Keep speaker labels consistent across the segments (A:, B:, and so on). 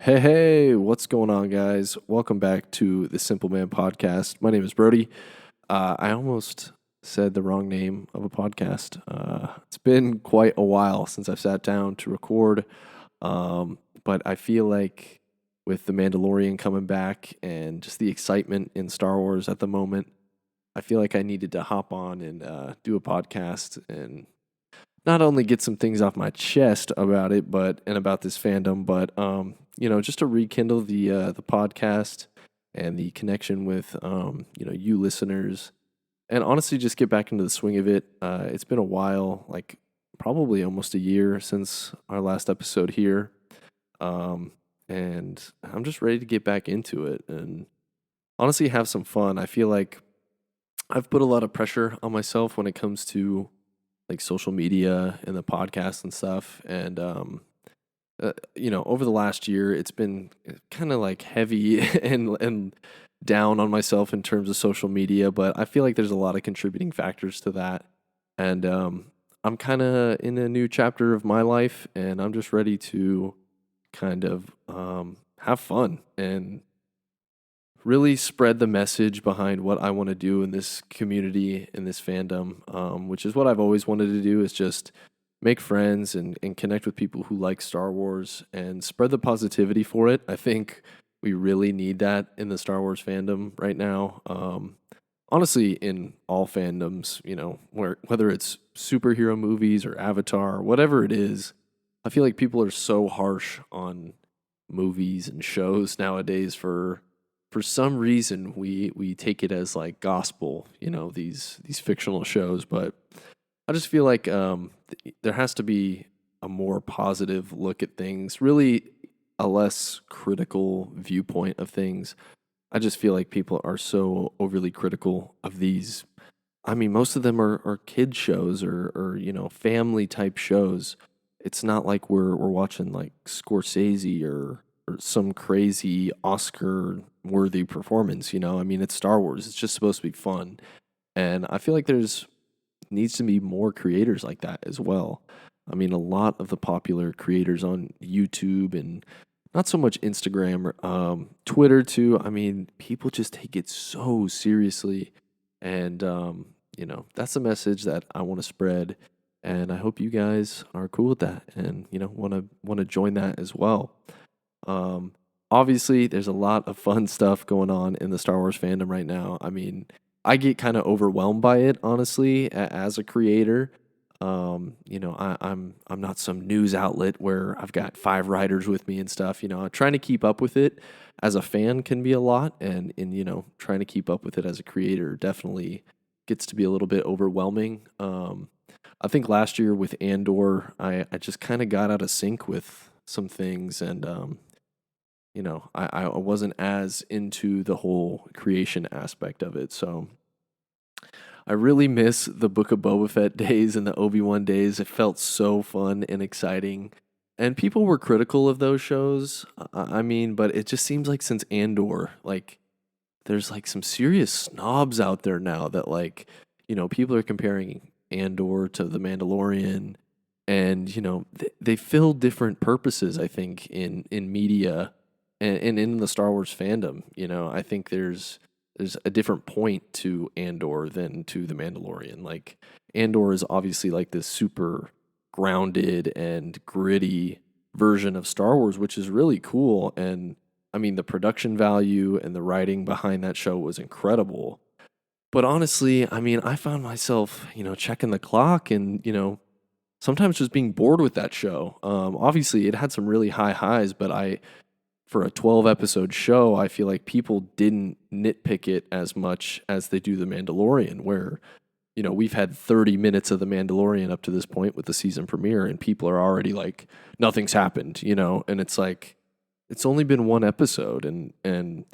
A: Hey, what's going on, guys? Welcome back to the Simple Man podcast. My name is Brody. I almost said the wrong name of a podcast. It's been quite a while since I've sat down to record, but I feel like with The Mandalorian coming back and just the excitement in Star Wars at the moment, I feel like I needed to hop on and do a podcast and not only get some things off my chest about it, but and about this fandom, but just to rekindle the podcast and the connection with you listeners, and honestly, just get back into the swing of it. It's been a while, like probably almost a year since our last episode here, and I'm just ready to get back into it and honestly have some fun. I feel like I've put a lot of pressure on myself when it comes to like social media and the podcast and stuff. And over the last year, it's been kind of like heavy and down on myself in terms of social media. But I feel like there's a lot of contributing factors to that. And I'm kind of in a new chapter of my life, and I'm just ready to kind of have fun and really spread the message behind what I want to do in this community, in this fandom, which is what I've always wanted to do is just make friends and connect with people who like Star Wars and spread the positivity for it. I think we really need that in the Star Wars fandom right now. Honestly, in all fandoms, whether it's superhero movies or Avatar, whatever it is, I feel like people are so harsh on movies and shows nowadays for some reason we take it as like gospel, these fictional shows, but I just feel like there has to be a more positive look at things, really a less critical viewpoint of things. I just feel like people are so overly critical of these. I mean, most of them are kid shows or family type shows. It's not like we're watching like Scorsese or some crazy Oscar worthy performance. I mean, it's Star Wars. It's just supposed to be fun, and I feel like there's needs to be more creators like that as well. I mean, a lot of the popular creators on YouTube and not so much Instagram or Twitter too. I mean, people just take it so seriously, and that's a message that I want to spread, and I hope you guys are cool with that, and want to join that as well. Um, Obviously, there's a lot of fun stuff going on in the Star Wars fandom right now. I mean, I get kind of overwhelmed by it, honestly, as a creator. I'm not some news outlet where I've got five writers with me and stuff. Trying to keep up with it as a fan can be a lot, and trying to keep up with it as a creator definitely gets to be a little bit overwhelming. I think last year with Andor, I just kind of got out of sync with some things, and I wasn't as into the whole creation aspect of it. So I really miss the Book of Boba Fett days and the Obi-Wan days. It felt so fun and exciting. And people were critical of those shows. I mean, but it just seems like since Andor, like there's like some serious snobs out there now that like, people are comparing Andor to The Mandalorian, and they fill different purposes, I think, in media and in the Star Wars fandom. I think there's a different point to Andor than to The Mandalorian. Like Andor is obviously like this super grounded and gritty version of Star Wars, which is really cool. And I mean, the production value and the writing behind that show was incredible. But honestly, I mean, I found myself, checking the clock and, sometimes just being bored with that show. Obviously, it had some really high highs, but for a 12 episode show, I feel like people didn't nitpick it as much as they do The Mandalorian, where, we've had 30 minutes of The Mandalorian up to this point with the season premiere, and people are already like, nothing's happened, and it's like, it's only been one episode, and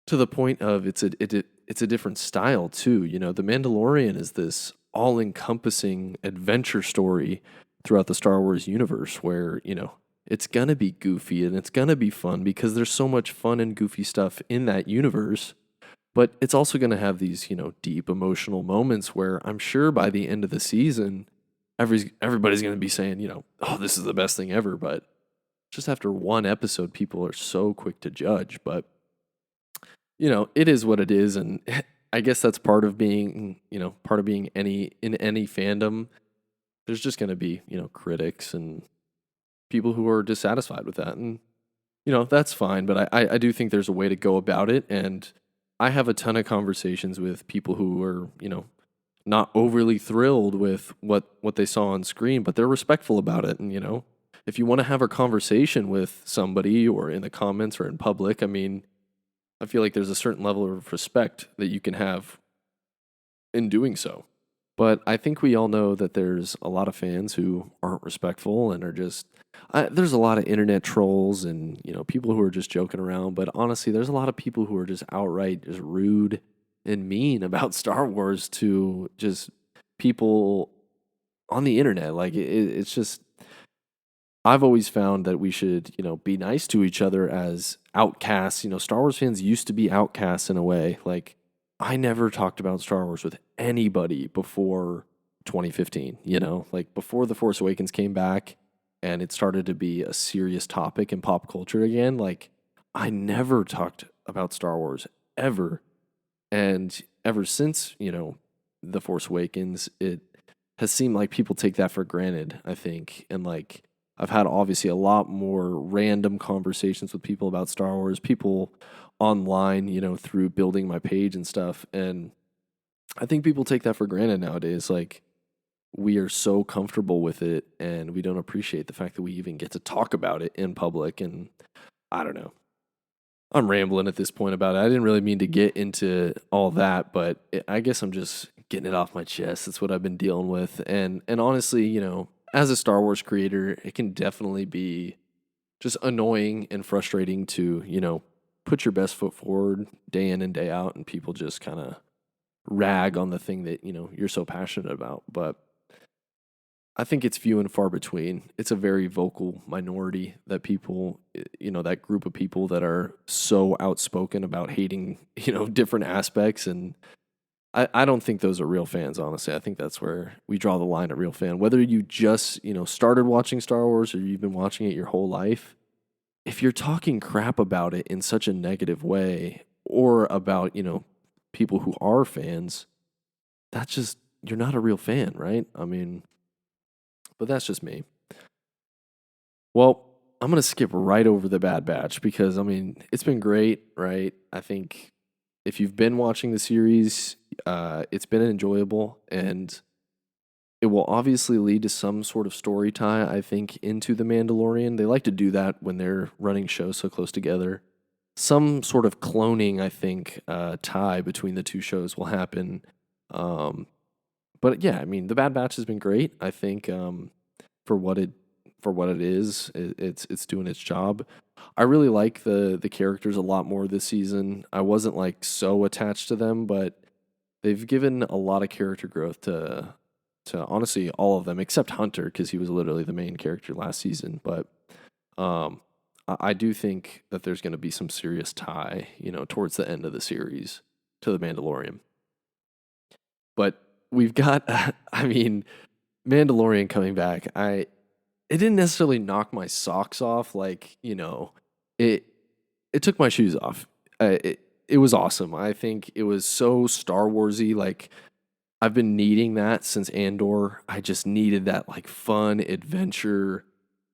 A: to the point of it's a different style too. The Mandalorian is this all encompassing adventure story throughout the Star Wars universe where, it's gonna be goofy and it's gonna be fun because there's so much fun and goofy stuff in that universe. But it's also gonna have these, deep emotional moments where I'm sure by the end of the season, everybody's gonna be saying, oh, this is the best thing ever. But just after one episode, people are so quick to judge. But, it is what it is. And I guess that's part of being in any fandom. There's just going to be, critics and people who are dissatisfied with that. And, that's fine. But I do think there's a way to go about it. And I have a ton of conversations with people who are, not overly thrilled with what they saw on screen, but they're respectful about it. And, if you want to have a conversation with somebody or in the comments or in public, I mean, I feel like there's a certain level of respect that you can have in doing so. But I think we all know that there's a lot of fans who aren't respectful and are just. There's a lot of internet trolls and people who are just joking around. But honestly, there's a lot of people who are just outright just rude and mean about Star Wars to just people on the internet. Like it's just. I've always found that we should be nice to each other as outcasts. Star Wars fans used to be outcasts in a way. Like I never talked about Star Wars with anybody before 2015, like before The Force Awakens came back and it started to be a serious topic in pop culture again. Like I never talked about Star Wars ever. And ever since, The Force Awakens, it has seemed like people take that for granted, I think. And like I've had obviously a lot more random conversations with people about Star Wars, people online, through building my page and stuff. And I think people take that for granted nowadays. Like we are so comfortable with it and we don't appreciate the fact that we even get to talk about it in public. And I don't know. I'm rambling at this point about it. I didn't really mean to get into all that, but I guess I'm just getting it off my chest. That's what I've been dealing with. And honestly, as a Star Wars creator, it can definitely be just annoying and frustrating to, put your best foot forward day in and day out and people just kind of rag on the thing that, you're so passionate about. But I think it's few and far between. It's a very vocal minority that people, that group of people that are so outspoken about hating, different aspects. And I don't think those are real fans, honestly. I think that's where we draw the line at real fan. Whether you just, started watching Star Wars or you've been watching it your whole life, if you're talking crap about it in such a negative way or about, people who are fans, that's just, you're not a real fan, right? I mean, but that's just me. Well, I'm going to skip right over the Bad Batch because, I mean, it's been great, right? I think if you've been watching the series, it's been enjoyable and it will obviously lead to some sort of story tie, I think, into The Mandalorian. They like to do that when they're running shows so close together. Some sort of cloning, I think, tie between the two shows will happen. Um, but yeah, I mean, The Bad Batch has been great. I think for what it is, it's doing its job. I really like the characters a lot more this season. I wasn't like so attached to them, but they've given a lot of character growth to honestly all of them except Hunter because he was literally the main character last season. But um, I do think that there's going to be some serious tie, towards the end of the series to the Mandalorian. But we've got, I mean, Mandalorian coming back. It didn't necessarily knock my socks off, like it it took my shoes off. It was awesome. I think it was so Star Warsy. Like I've been needing that since Andor. I just needed that like fun adventure,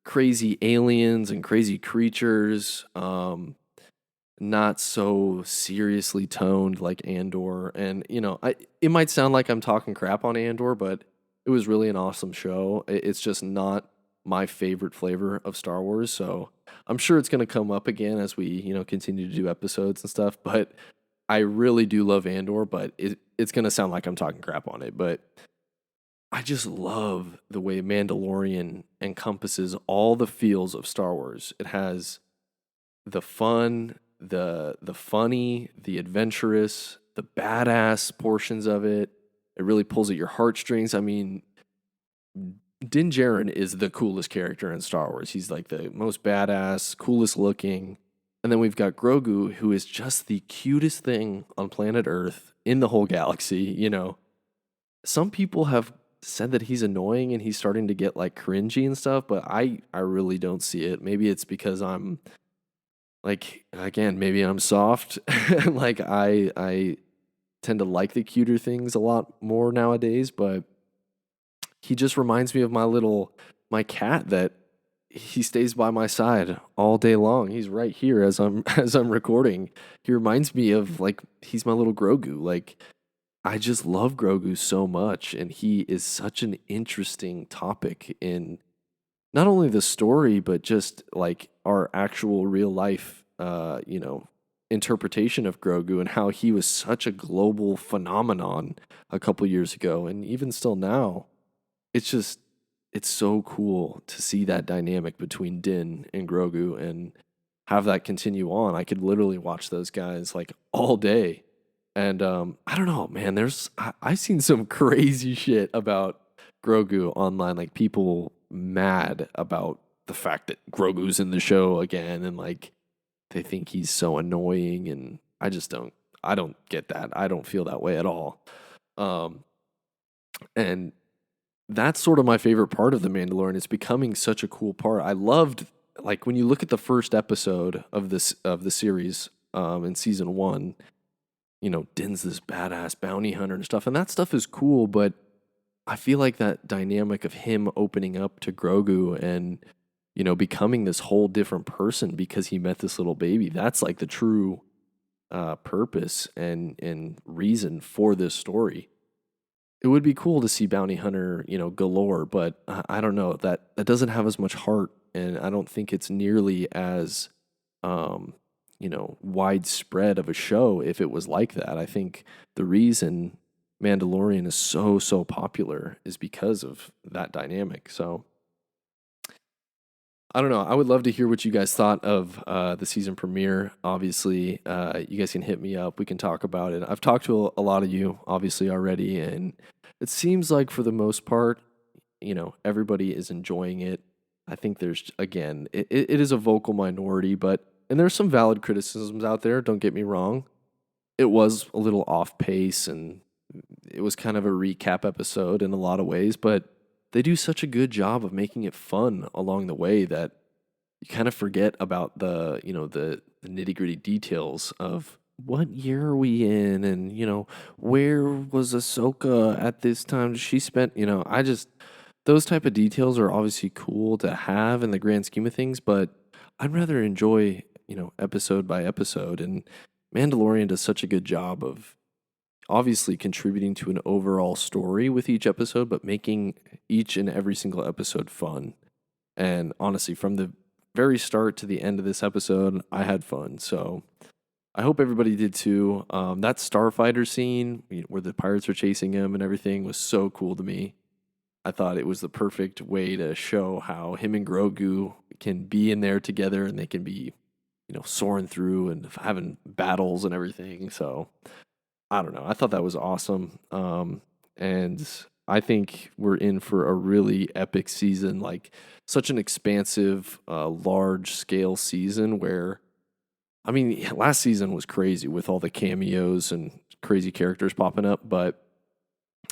A: crazy aliens and crazy creatures. Not so seriously toned like Andor. And it might sound like I'm talking crap on Andor, but it was really an awesome show. It's just not my favorite flavor of Star Wars, so I'm sure it's going to come up again as we continue to do episodes and stuff. But I really do love Andor, but it's going to sound like I'm talking crap on it. But I just love the way Mandalorian encompasses all the feels of Star Wars. It has the fun, the funny, the adventurous, the badass portions of it. It really pulls at your heartstrings. I mean, Din Djarin is the coolest character in Star Wars. He's like the most badass, coolest looking. And then we've got Grogu, who is just the cutest thing on planet Earth in the whole galaxy. Some people have said that he's annoying and he's starting to get like cringy and stuff, but I really don't see it. Maybe it's because I'm like, again, maybe I'm soft. Like I tend to like the cuter things a lot more nowadays, but he just reminds me of my cat that he stays by my side all day long. He's right here as I'm as I'm recording. He reminds me of like he's my little Grogu. Like I just love Grogu so much, and he is such an interesting topic in not only the story, but just like our actual real life, interpretation of Grogu and how he was such a global phenomenon a couple years ago, and even still now. It's just, it's so cool to see that dynamic between Din and Grogu and have that continue on. I could literally watch those guys like all day. And I don't know, man. I've seen some crazy shit about Grogu online, like people mad about the fact that Grogu's in the show again, and like they think he's so annoying, and I don't get that. I don't feel that way at all. Um, and that's sort of my favorite part of The Mandalorian. It's becoming such a cool part. I loved like when you look at the first episode of this of the series in season one, Din's this badass bounty hunter and stuff, and that stuff is cool, but I feel like that dynamic of him opening up to Grogu and becoming this whole different person because he met this little baby. That's like the true purpose and reason for this story. It would be cool to see bounty hunter, galore, but I don't know that doesn't have as much heart, and I don't think it's nearly as, um, widespread of a show if it was like that. I think the reason Mandalorian is so popular is because of that dynamic. So I don't know. I would love to hear what you guys thought of the season premiere. Obviously, you guys can hit me up. We can talk about it. I've talked to a lot of you, obviously, already, and it seems like for the most part, everybody is enjoying it. I think there's, again, it is a vocal minority, and there's some valid criticisms out there. Don't get me wrong. It was a little off pace, and it was kind of a recap episode in a lot of ways, but they do such a good job of making it fun along the way that you kind of forget about the nitty gritty details of what year are we in, and where was Ahsoka at this time? She spent, I just those type of details are obviously cool to have in the grand scheme of things, but I'd rather enjoy episode by episode, and Mandalorian does such a good job of obviously contributing to an overall story with each episode, but making each and every single episode fun. And honestly, from the very start to the end of this episode, I had fun. So I hope everybody did too. That starfighter scene where the pirates are chasing him and everything was so cool to me. I thought it was the perfect way to show how him and Grogu can be in there together, and they can be, soaring through and having battles and everything. So I don't know. I thought that was awesome. And I think we're in for a really epic season, like such an expansive, large scale season where, I mean, last season was crazy with all the cameos and crazy characters popping up, but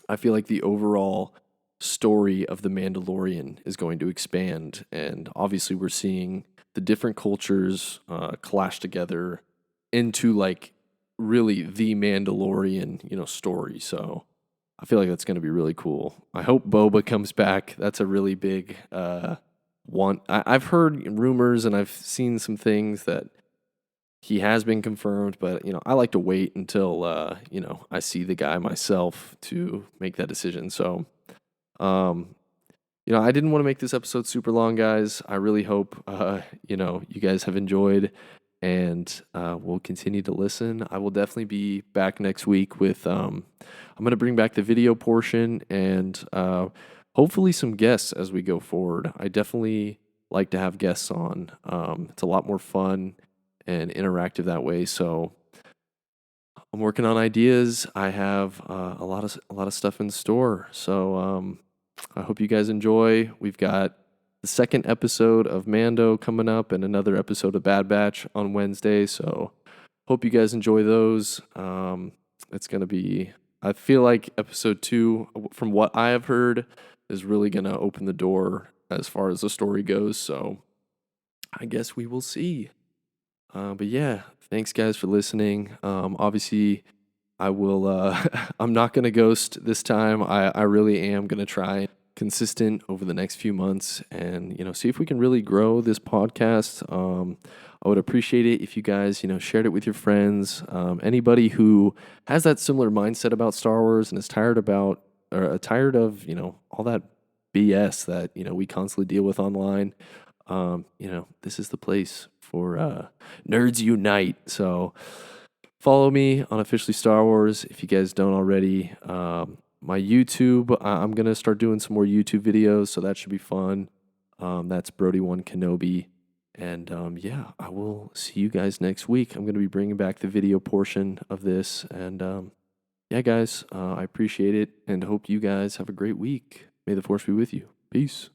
A: I feel like the overall story of The Mandalorian is going to expand. And obviously, we're seeing the different cultures clash together into like really the Mandalorian, story. So I feel like that's going to be really cool. I hope Boba comes back. That's a really big one. I've heard rumors and I've seen some things that he has been confirmed, but I like to wait until I see the guy myself to make that decision. So, I didn't want to make this episode super long, guys. I really hope you guys have enjoyed, and we'll continue to listen. I will definitely be back next week with I'm going to bring back the video portion and hopefully some guests as we go forward. I definitely like to have guests on. It's a lot more fun and interactive that way. So I'm working on ideas. I have a lot of stuff in store. So I hope you guys enjoy. We've got the second episode of Mando coming up and another episode of Bad Batch on Wednesday. So hope you guys enjoy those. It's gonna be I feel like episode 2, from what I have heard, is really going to open the door as far as the story goes. So I guess we will see. But yeah, thanks guys for listening. Obviously, I will. I'm not gonna ghost this time. I really am gonna try consistent over the next few months, and see if we can really grow this podcast. I would appreciate it if you guys shared it with your friends. Anybody who has that similar mindset about Star Wars and is tired of all that BS that we constantly deal with online. This is the place for Nerds Unite. So follow me on Officially Star Wars if you guys don't already. My YouTube, I'm going to start doing some more YouTube videos, so that should be fun. That's Brody1 Kenobi. And yeah, I will see you guys next week. I'm going to be bringing back the video portion of this. And yeah, guys, I appreciate it and hope you guys have a great week. May the Force be with you. Peace.